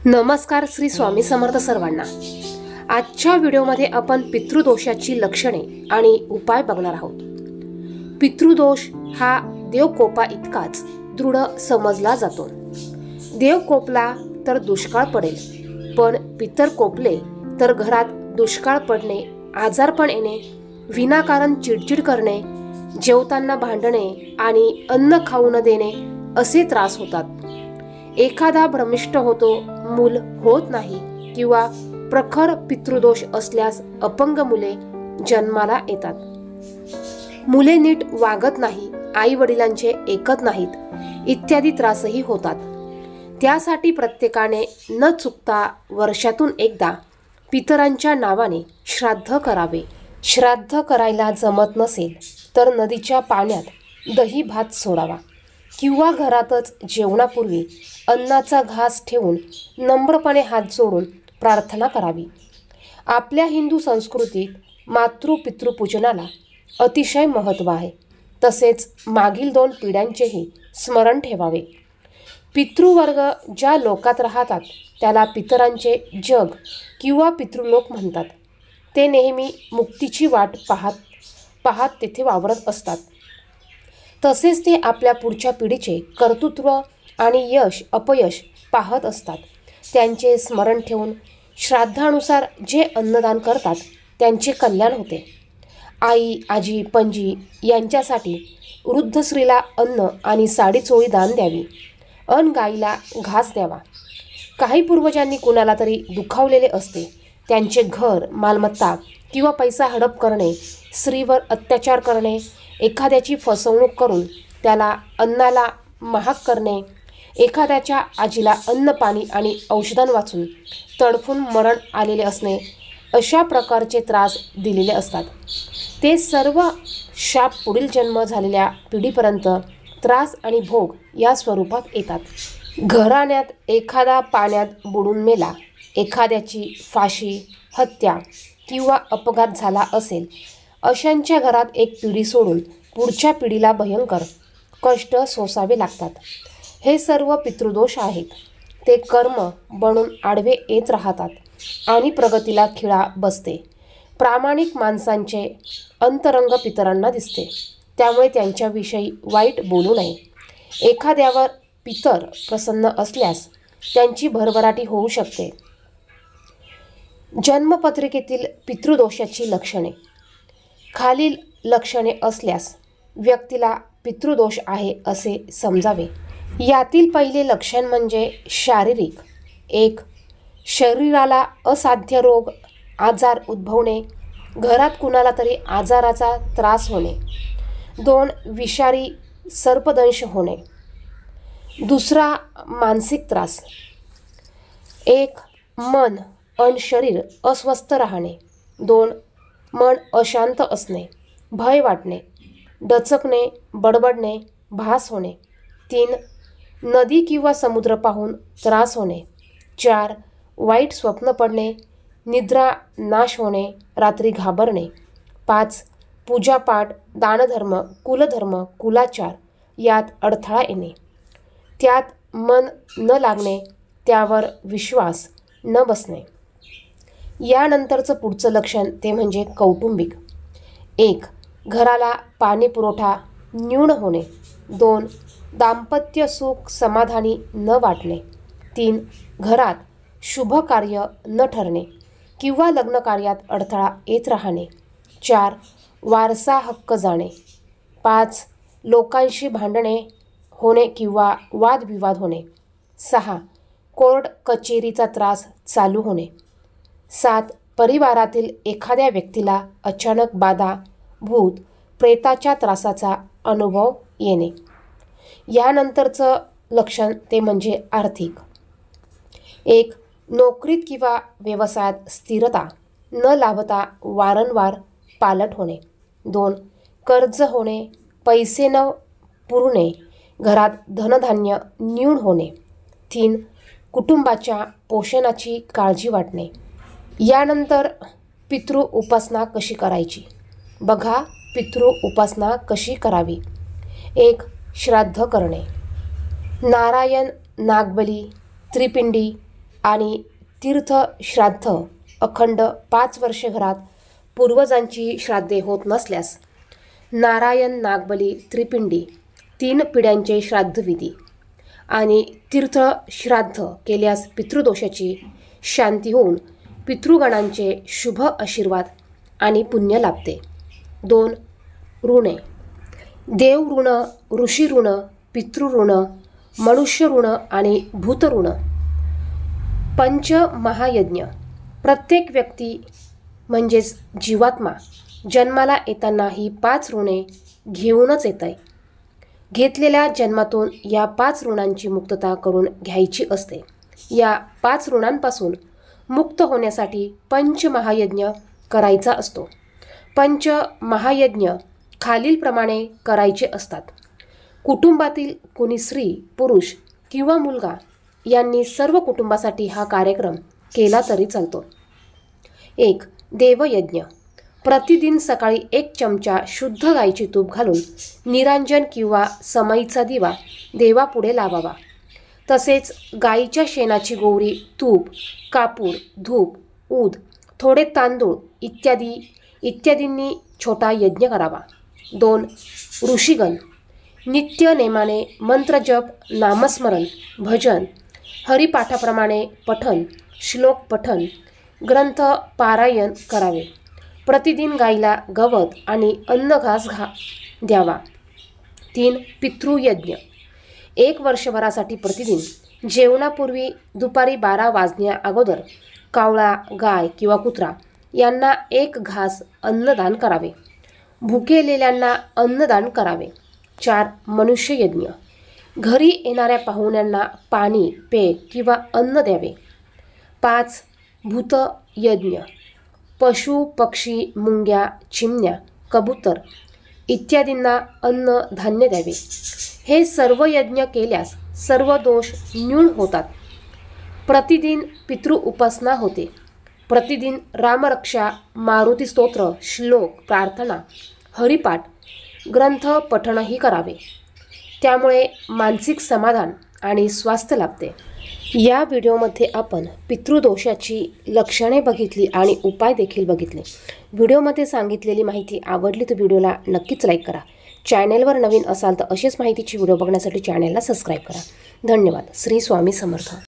नमस्कार, श्री स्वामी समर्थ सर्वांना। आजच्या व्हिडिओमध्ये आपण पितृदोषाची लक्षणे आणि उपाय बघणार आहोत। पितृदोष हा देवकोपा इतकाच दृढ समजला जातो। देव कोपला तर दुष्काळ पडेल, पण पितर कोपले तर घरात दुष्काळ पडणे, आजारपण येणे, विनाकारण चिडचिड करणे, जेवताना भांडणे आणि अन्न खाऊ न देणे असे त्रास होतात। एखादा भ्रमिष्ट होतो, मूल होत नाही किंवा प्रखर पितृदोष असल्यास अपंग मुले जन्माला येतात। मुले नीट वागत नाही, आई वडिलांचे ऐकत नाहीत इत्यादी त्रासही होतात। त्यासाठी प्रत्येकाने न चुकता वर्षातून एकदा पितरांच्या नावाने श्राद्ध करावे। श्राद्ध करायला जमत नसेल तर नदीच्या पाण्यात दही भात सोडावा किंवा घरातच जेवणापूर्वी अन्नाचा घास ठेवून नम्रपणे हात जोडून प्रार्थना करावी। आपल्या हिंदू संस्कृतीत मातृ-पितृपूजनाला अतिशय महत्त्व आहे। तसेच मागील 2 पिढ्यांचेही स्मरण ठेवावे। पितृवर्ग ज्या लोकात राहतात त्याला पितरांचे जग किंवा पितृलोक म्हणतात। ते नेहमी मुक्तीची वाट पाहत तेथे वावरत असतात। तसेच ते आपल्या पुढच्या पिढीचे कर्तृत्व आणि यश अपयश पाहत असतात। त्यांचे स्मरण ठेवून श्राद्धानुसार जे अन्नदान करतात त्यांचे कल्याण होते। आई, आजी, पणजी यांच्यासाठी वृद्ध स्त्रीला अन्न आणि साडी चोळी दान द्यावी। अन गाईला घास द्यावा। काही पूर्वजांनी कुणाला तरी दुखावलेले असते, त्यांचे घर, मालमत्ता किंवा पैसा हडप करणे, स्त्रीवर अत्याचार करणे, एखाद्याची फसवणूक करून त्याला अन्नाला महाग करणे, एखाद्याच्या आजीला अन्न पाणी आणि औषधांवाचून तडफून मरण आलेले असणे, अशा प्रकारचे त्रास दिलेले असतात। ते सर्व शाप पुढील जन्म झालेल्या पिढीपर्यंत त्रास आणि भोग या स्वरूपात येतात। घराण्यात एखादा पाण्यात बुडून मेला, एखाद्याची फाशी, हत्या किंवा अपघात झाला असेल, अशांच्या घरात एक पिढी सोडून पुढच्या पिढीला भयंकर कष्ट सोसावे लागतात। हे सर्व पितृदोष आहेत। ते कर्म बनून आडवे येत राहतात आणि प्रगतीला खिळा बसते। प्रामाणिक माणसांचे अंतरंग पितरांना दिसते, त्यामुळे त्यांच्याविषयी वाईट बोलू नये। एखाद्यावर पितर प्रसन्न असल्यास त्यांची भरभराटी होऊ शकते। जन्मपत्रिकेतील पितृदोषाची लक्षणे। खालील लक्षणे असल्यास व्यक्तीला पितृदोष आहे असे समजावे। यातील पहिले लक्षण म्हणजे शारीरिक। 1. शरीराला असाध्य रोग आजार उद्भवणे, घरात कुणाला तरी आजाराचा त्रास होणे। 2. विषारी सर्पदंश होणे। 2. मानसिक त्रास। 1. मन अन शरीर अस्वस्थ राहणे। 2. मन अशांत असणे, भय वाटणे, डचकणे, बडबडणे, भास होणे। 3. नदी किंवा समुद्र पाहून त्रास होणे। 4. वाईट स्वप्न पडणे, निद्रा नाश होणे, रात्री घाबरणे। 5. पूजापाठ, दानधर्म, कुलधर्म, कुलाचार यात अडथळा येणे, त्यात मन न लागणे, त्यावर विश्वास न बसणे। यानंतरचं पुढचं लक्षण ते म्हणजे कौटुंबिक। 1. घराला पाणी पुरवठा न्यून होणे। 2. दाम्पत्य सुख समाधानी न वाटणे। 3. घरात शुभ कार्य न ठरणे किंवा लग्न कार्यात अडथळा येत राहणे। 4. वारसा हक्क जाणे। 5. लोकांशी भांडणे होणे किंवा वादविवाद होणे। 6. कोर्ट कचेरीचा त्रास चालू होणे। 7. परिवारातील एखाद्या व्यक्तीला अचानक बाधा, भूत प्रेताच्या त्रासाचा अनुभव येणे। यानंतरचं लक्षण ते म्हणजे आर्थिक। 1. नोकरीत किंवा व्यवसायात स्थिरता न लाभता वारंवार पालट होणे। 2. कर्ज होणे, पैसे न पुरणे, घरात धनधान्य न्यून होणे। 3. कुटुंबाच्या पोषणाची काळजी वाटणे। यानंतर पितृ उपासना कशी करायची बघा। पितृ उपासना कशी करावी। 1. श्राद्ध करणे। नारायण, नागबली, त्रिपिंडी, आणि तीर्थ श्राद्ध अखंड 5 वर्षे घरात पूर्वजांची श्राद्धे होत नसल्यास नारायण नागबली त्रिपिंडी 3 पिढ्यांचे श्राद्धविधी आणि तीर्थ श्राद्ध केल्यास पितृदोषाची शांती होऊन पितृगणांचे शुभ आशीर्वाद आणि पुण्य लाभते. 2 ऋणे. देव ऋण, ऋषी ऋण, पितृ ऋण, मनुष्य ऋण आणि भूत ऋण. पंचमहायज्ञ. प्रत्येक व्यक्ती म्हणजेच जीवात्मा जन्माला येताना ही 5 ऋणे घेऊनच येत आहे. घेतलेल्या जन्मातून या 5 ऋणांची मुक्तता करून घ्यायची असते. या 5 ऋणांपासून मुक्त होण्यासाठी पंचमहायज्ञ करायचा असतो. पंचमहायज्ञ खालीलप्रमाणे करायचे असतात. कुटुंबातील कोणी स्त्री, पुरुष किंवा मुलगा यांनी सर्व कुटुंबासाठी हा कार्यक्रम केला तरी चालतो. 1. देवयज्ञ. प्रतिदिन सकाळी 1 चमचा शुद्ध गाईचे तूप घालून निरांजन किंवा समईचा दिवा देवापुढे लावावा. तसेच गाईच्या शेणाची गोवरी, तूप, कापूर, धूप, ऊद, थोडे तांदूळ इत्यादींनी छोटा यज्ञ करावा. 2. ऋषीगण. नित्य नेमाने मंत्रजप, नामस्मरण, भजन, हरिपाठाप्रमाणे पठन, श्लोक पठन, ग्रंथ पारायण करावे. प्रतिदिन गाईला गवत आणि अन्नघास द्यावा. 3. पितृयज्ञ. 1 वर्षभरासाठी प्रतिदिन जेवणापूर्वी दुपारी 12 वाजण्या अगोदर कावळा, गाय किंवा कुत्रा यांना 1 घास अन्नदान करावे. भुकेलेल्यांना अन्नदान करावे. 4. मनुष्ययज्ञ. घरी येणाऱ्या पाहुण्यांना पाणी, पेय किंवा अन्न द्यावे. 5. भूतयज्ञ. पशु, पक्षी, मुंग्या, चिमण्या, कबूतर इत्यादींना अन्न धान्य द्यावे. हे सर्व यज्ञ केल्यास सर्व दोष न्यून होतात. प्रतिदिन पितृ उपासना होते. प्रतिदिन रामरक्षा, मारुती स्तोत्र, श्लोक, प्रार्थना, हरिपाठ, ग्रंथ पठणही करावे. त्यामुळे मानसिक समाधान आणि स्वास्थ्य लाभते. या व्हिडिओमध्ये आपण पितृदोषाची लक्षणे बघितली आणि उपाय देखील बघितले. व्हिडिओमध्ये सांगितलेली माहिती आवडली तर व्हिडिओला नक्कीच लाईक करा. चॅनेलवर नवीन असाल तर अशीच माहितीची व्हिडिओ बघण्यासाठी चॅनेलला सबस्क्राईब करा. धन्यवाद. श्री स्वामी समर्थ.